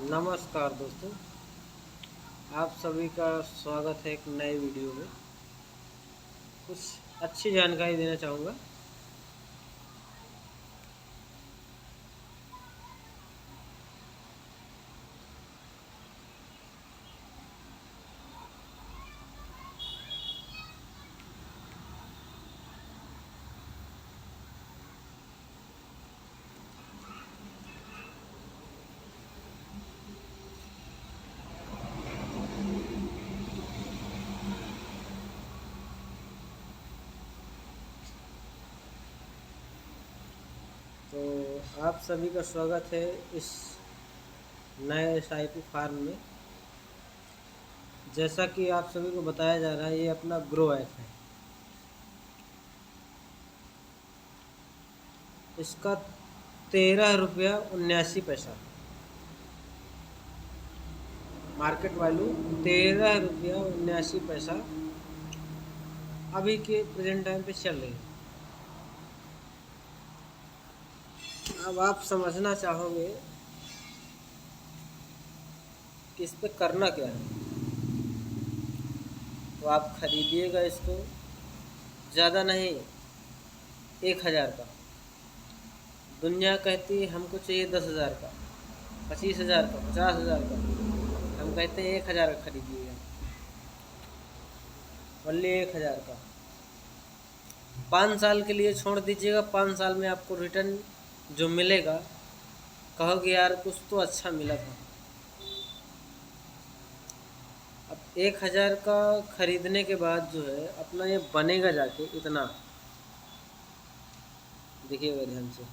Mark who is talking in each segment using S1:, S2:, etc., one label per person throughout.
S1: नमस्कार दोस्तों, आप सभी का स्वागत है एक नए वीडियो में। कुछ अच्छी जानकारी देना चाहूँगा। तो आप सभी का स्वागत है इस नए एसआईपी फार्म में। जैसा कि आप सभी को बताया जा रहा है, ये अपना ग्रो ऐप है। इसका 13 रुपया 79 पैसा मार्केट वैल्यू, 13 रुपया 79 पैसा अभी के प्रेजेंट टाइम पे चल रही है। अब आप समझना चाहोगे कि इस पे करना क्या है, तो आप खरीदिएगा इसको। ज़्यादा नहीं, 1,000 का। दुनिया कहती है हमको चाहिए 10,000 का, 25,000 का, 50,000 का। हम कहते हैं 1,000 का खरीदिएगा, ओनली 1,000 का। 5 साल के लिए छोड़ दीजिएगा। 5 साल में आपको रिटर्न जो मिलेगा, कहोगे यार कुछ तो अच्छा मिला था। अब 1,000 का खरीदने के बाद जो है अपना ये बनेगा जाके इतना, देखिएगा ध्यान से।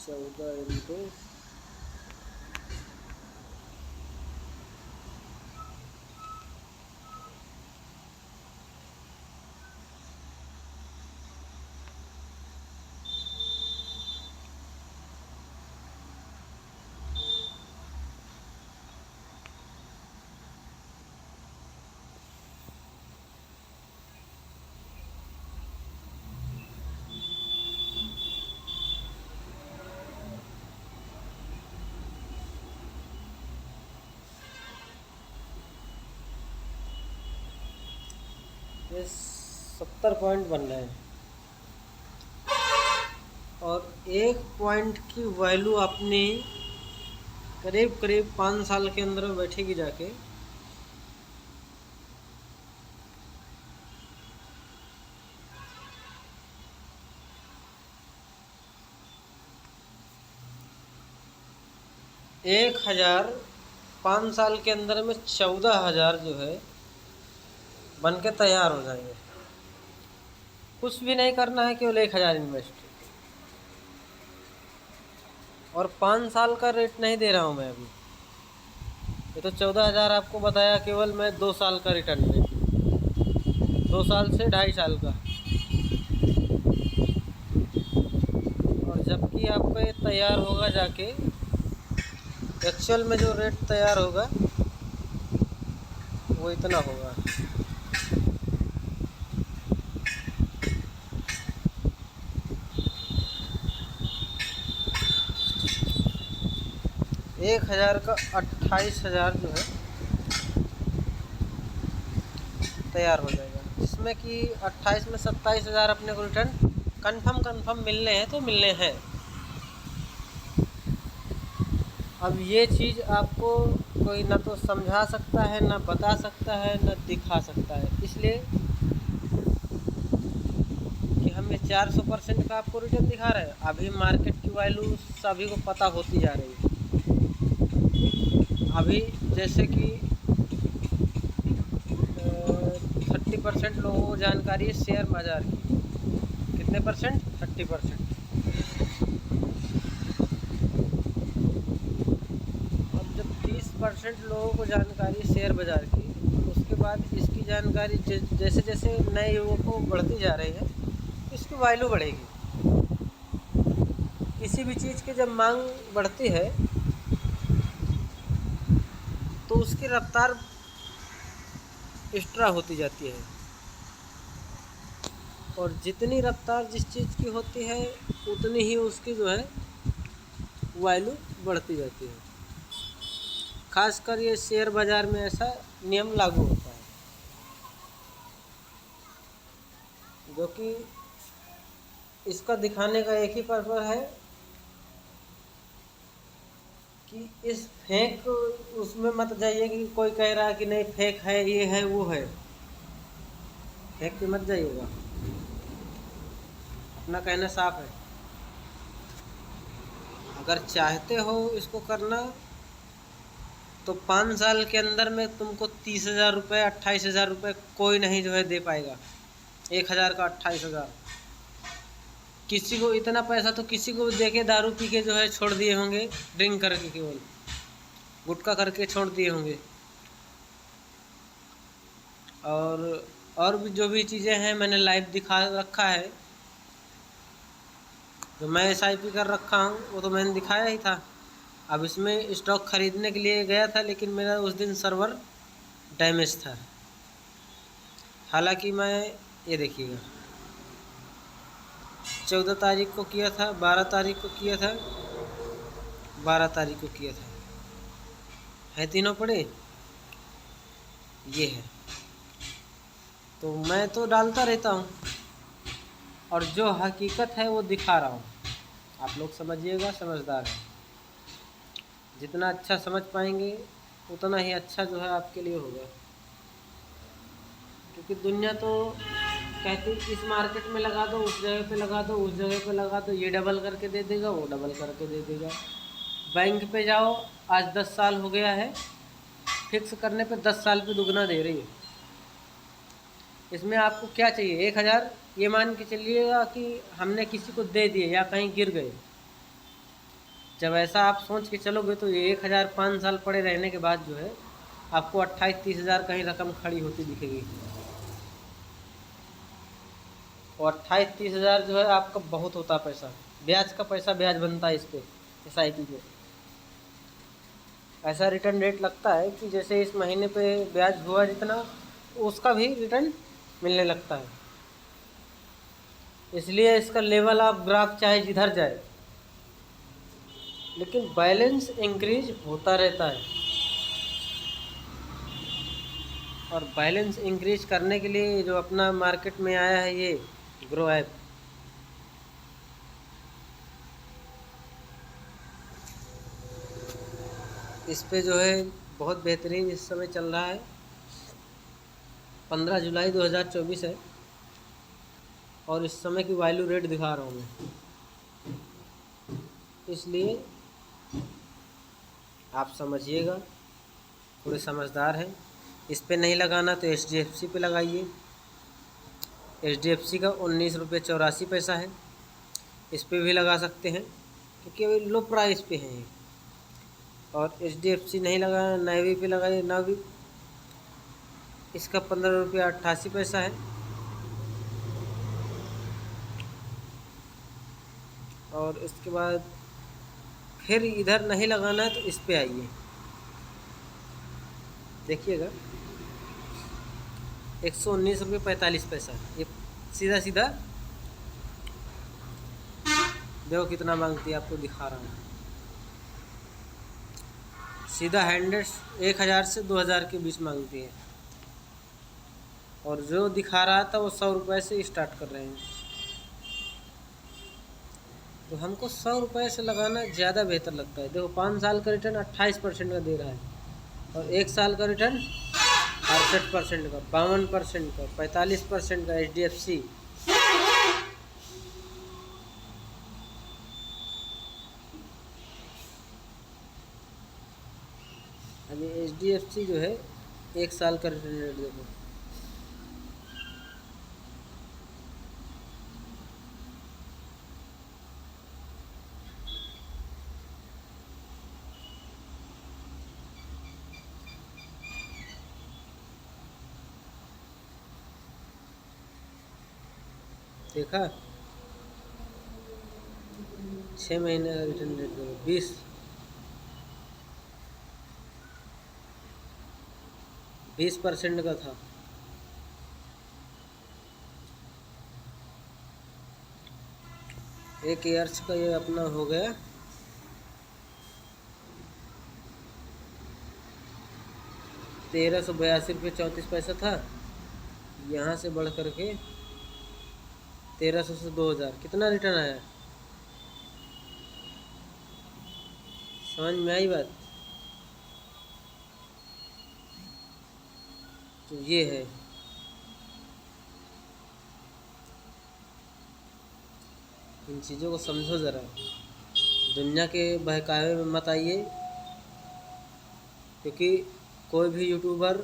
S1: चौदह इंटू ये 70 पॉइंट बन रहे हैं, और 1 पॉइंट की वैल्यू अपनी करीब करीब 5 साल के अंदर बैठेगी जाके 1,000। 5 साल के अंदर में 14,000 जो है बन के तैयार हो जाएंगे। कुछ भी नहीं करना है, केवल 1,000 इन्वेस्ट। और 5 साल का रेट नहीं दे रहा हूँ मैं अभी। ये तो 14,000 आपको बताया, केवल मैं 2 साल का रिटर्न देती, 2 साल से 2.5 साल का। और जबकि आपका ये तैयार होगा जाके, एक्चुअल में जो रेट तैयार होगा वो इतना होगा। एक 1,000 का 28,000 जो है तैयार हो जाएगा, जिसमें कि 28 में 27,000 अपने को रिटर्न कन्फर्म मिलने हैं, तो मिलने हैं। अब ये चीज़ आपको कोई ना तो समझा सकता है, ना बता सकता है, ना दिखा सकता है। इसलिए कि हम ये 400% का आपको रिटर्न दिखा रहे हैं। अभी मार्केट की वैल्यू सभी को पता होती जा रही है। अभी जैसे कि 30% लोगों को जानकारी है शेयर बाज़ार की। कितने परसेंट? 30%। अब जब 30% लोगों को जानकारी है शेयर बाज़ार की, तो उसके बाद इसकी जानकारी जैसे जैसे नए युवकों को बढ़ती जा रही है, इसकी वैल्यू बढ़ेगी। किसी भी चीज़ की जब मांग बढ़ती है तो उसकी रफ्तार एक्स्ट्रा होती जाती है। और जितनी रफ्तार जिस चीज़ की होती है उतनी ही उसकी जो है वैल्यू बढ़ती जाती है। खासकर ये शेयर बाज़ार में ऐसा नियम लागू होता है, जो कि इसका दिखाने का एक ही पर्पज़ है कि इस फेक उसमें मत जाइए कि कोई कह रहा है कि नहीं फेक है, ये है वो है, फेक पे मत जाइएगा। अपना कहना साफ है। अगर चाहते हो इसको करना तो 5 साल के अंदर में तुमको 30,000 रुपये 28,000 रुपये कोई नहीं जो है दे पाएगा। 1,000 का 28,000। किसी को इतना पैसा तो किसी को दे के दारू पी के जो है छोड़ दिए होंगे, ड्रिंक करके, केवल गुटखा करके छोड़ दिए होंगे। और भी जो भी चीज़ें हैं मैंने लाइव दिखा रखा है। जो मैं SIP कर रखा हूँ वो तो मैंने दिखाया ही था। अब इसमें स्टॉक ख़रीदने के लिए गया था, लेकिन मेरा उस दिन सर्वर डैमेज था। हालांकि मैं ये देखिएगा 14 तारीख को किया था, 12 तारीख को किया था, 12 तारीख को किया था, है तीनों पड़े, ये है। तो मैं तो डालता रहता हूँ और जो हकीकत है वो दिखा रहा हूँ। आप लोग समझिएगा, समझदार है। जितना अच्छा समझ पाएंगे उतना ही अच्छा जो है आपके लिए होगा। क्योंकि दुनिया तो कहती इस मार्केट में लगा दो, उस जगह पे लगा दो, उस जगह पे लगा दो, ये डबल करके दे देगा, वो डबल करके दे देगा। बैंक पे जाओ, आज 10 साल हो गया है, फिक्स करने पे 10 साल पे दुगना दे रही है। इसमें आपको क्या चाहिए? 1,000 ये मान के चलिएगा कि हमने किसी को दे दिए या कहीं गिर गए। जब ऐसा आप सोच के चलोगे तो ये 1,000 5 साल पड़े रहने के बाद जो है आपको 28-30,000 कहीं रकम खड़ी होती दिखेगी। और 28-30,000 जो है आपका बहुत होता पैसा, ब्याज का पैसा, ब्याज बनता है इस पर SIP पे। ऐसा रिटर्न रेट लगता है कि जैसे इस महीने पे ब्याज हुआ जितना उसका भी रिटर्न मिलने लगता है। इसलिए इसका लेवल ऑफ ग्राफ चाहे जिधर जाए, लेकिन बैलेंस इंक्रीज होता रहता है। और बैलेंस इंक्रीज करने के लिए जो अपना मार्केट में आया है ये ग्रो ऐप, इस पे जो है बहुत बेहतरीन इस समय चल रहा है। 15 जुलाई 2024 है और इस समय की वैल्यू रेट दिखा रहा हूँ मैं, इसलिए आप समझिएगा, थोड़े समझदार हैं। इस पे नहीं लगाना तो HDFC पे लगाइए। HDFC का 19 रुपये 84 पैसा है, इस पे भी लगा सकते हैं क्योंकि अभी लो प्राइस पे हैं। और HDFC नहीं लगाना, नावी पे लगाइए, नावी इसका 15 रुपये 88 पैसा है। और इसके बाद फिर इधर नहीं लगाना है तो इस पे आइए, देखिएगा 119 रुपये 45 पैसा। ये सीधा सीधा देखो कितना मांगती है, आपको दिखा रहा हूँ। सीधा हैंडेड 1,000 से 2,000 के बीच मांगती है। और जो दिखा रहा था वो 100 रुपये से स्टार्ट कर रहे हैं। तो हमको 100 रुपये से लगाना ज़्यादा बेहतर लगता है। देखो 5 साल का रिटर्न 28% का दे रहा है और 1 साल का रिटर्न 68% का, 52% का, 45% का HDFC। अभी HDFC जो है 1 साल का रिटर्न रेट देखो, देखा 6 महीने का रिटर्न रेट देखो 20% का था। एक ईयर्स का ये अपना हो गया 1382 रुपये 34 पैसा था। यहाँ से बढ़ करके 1300 से 2000 कितना रिटर्न आया? समझ में आई बात? तो ये है, इन चीज़ों को समझो ज़रा। दुनिया के बहकावे में मत आइए, क्योंकि कोई भी यूट्यूबर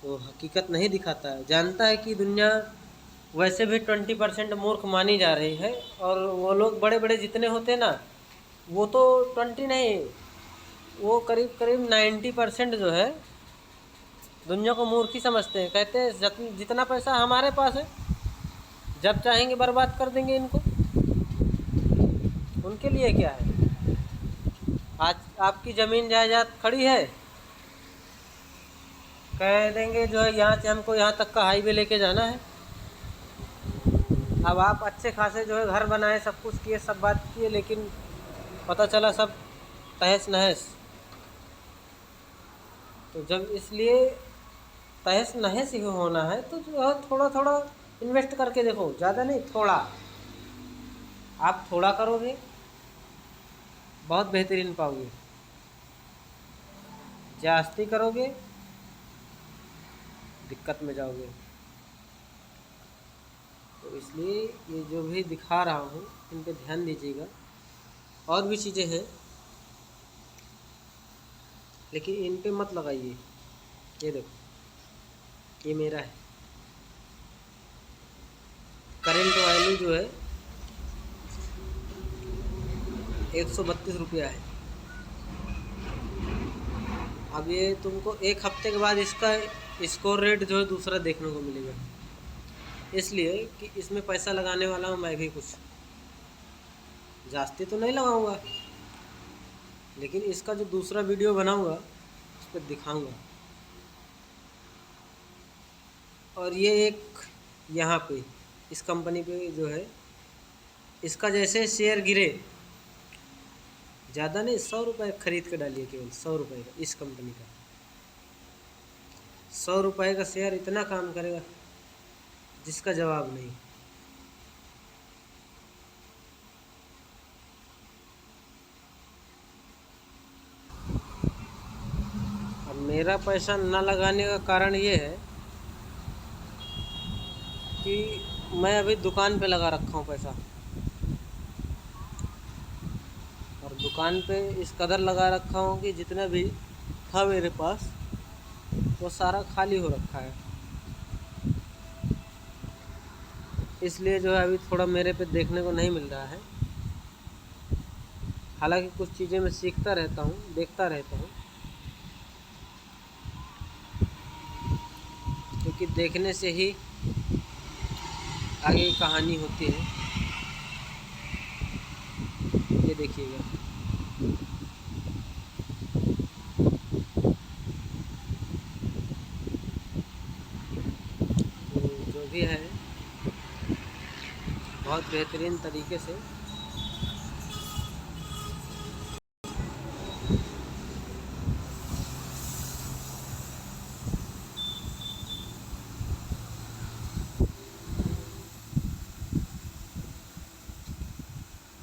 S1: वो हकीकत नहीं दिखाता है। जानता है कि दुनिया वैसे भी 20% मूर्ख मानी जा रही है, और वो लोग बड़े बड़े जितने होते हैं ना, वो तो 20 नहीं, वो करीब करीब 90% जो है दुनिया को मूर्ख ही समझते हैं। कहते हैं जितना पैसा हमारे पास है, जब चाहेंगे बर्बाद कर देंगे इनको। उनके लिए क्या है? आज आपकी ज़मीन जायदाद खड़ी है, कह देंगे जो है यहाँ से हमको यहाँ तक का हाईवे लेके जाना है। अब आप अच्छे खासे जो है घर बनाए, सब कुछ किए, सब बात किए, लेकिन पता चला सब तहस नहस। तो जब इसलिए तहस नहस ही होना है तो जो है थोड़ा थोड़ा इन्वेस्ट करके देखो, ज़्यादा नहीं, थोड़ा। आप थोड़ा करोगे बहुत बेहतरीन पाओगे, जास्ती करोगे दिक्कत में जाओगे। तो इसलिए ये जो भी दिखा रहा हूँ इन पे ध्यान दीजिएगा। और भी चीज़ें हैं, लेकिन इन पे मत लगाइए। ये देखो, ये मेरा है, करंट वैल्यू जो है 132 रुपया है। अब ये तुमको एक हफ्ते के बाद इसका स्कोर रेट जो है दूसरा देखने को मिलेगा, इसलिए कि इसमें पैसा लगाने वाला हूँ मैं भी। कुछ जास्ती तो नहीं लगाऊंगा, लेकिन इसका जो दूसरा वीडियो बनाऊंगा उस पर दिखाऊंगा। और ये एक यहाँ पे इस कंपनी पे जो है, इसका जैसे शेयर गिरे, ज़्यादा नहीं, 100 रुपये खरीद के डालिए, केवल 100 रुपये का। इस कंपनी का 100 रुपये का शेयर इतना काम करेगा जिसका जवाब नहीं। अब मेरा पैसा ना लगाने का कारण ये है कि मैं अभी दुकान पे लगा रखा हूँ पैसा, और दुकान पे इस कदर लगा रखा हूँ कि जितना भी था मेरे पास वो सारा खाली हो रखा है। इसलिए जो है अभी थोड़ा मेरे पे देखने को नहीं मिल रहा है। हालांकि कुछ चीज़ें मैं सीखता रहता हूँ, देखता रहता हूँ, क्योंकि देखने से ही आगे की कहानी होती है। ये देखिएगा, तो जो भी है बहुत बेहतरीन तरीके से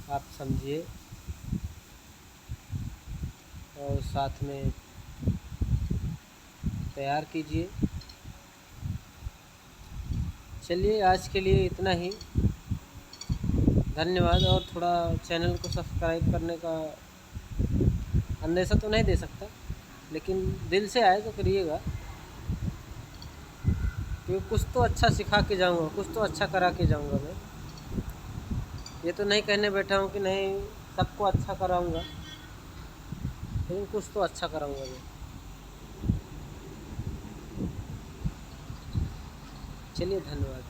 S1: आप समझिए और साथ में तैयार कीजिए। चलिए, आज के लिए इतना ही। धन्यवाद। और थोड़ा चैनल को सब्सक्राइब करने का अंदेशा तो नहीं दे सकता, लेकिन दिल से आए तो करिएगा, क्योंकि कुछ तो अच्छा सिखा के जाऊंगा, कुछ तो अच्छा करा के जाऊंगा। मैं ये तो नहीं कहने बैठा हूँ कि नहीं सबको अच्छा कराऊंगा, लेकिन कुछ तो अच्छा कराऊंगा मैं। चलिए, धन्यवाद।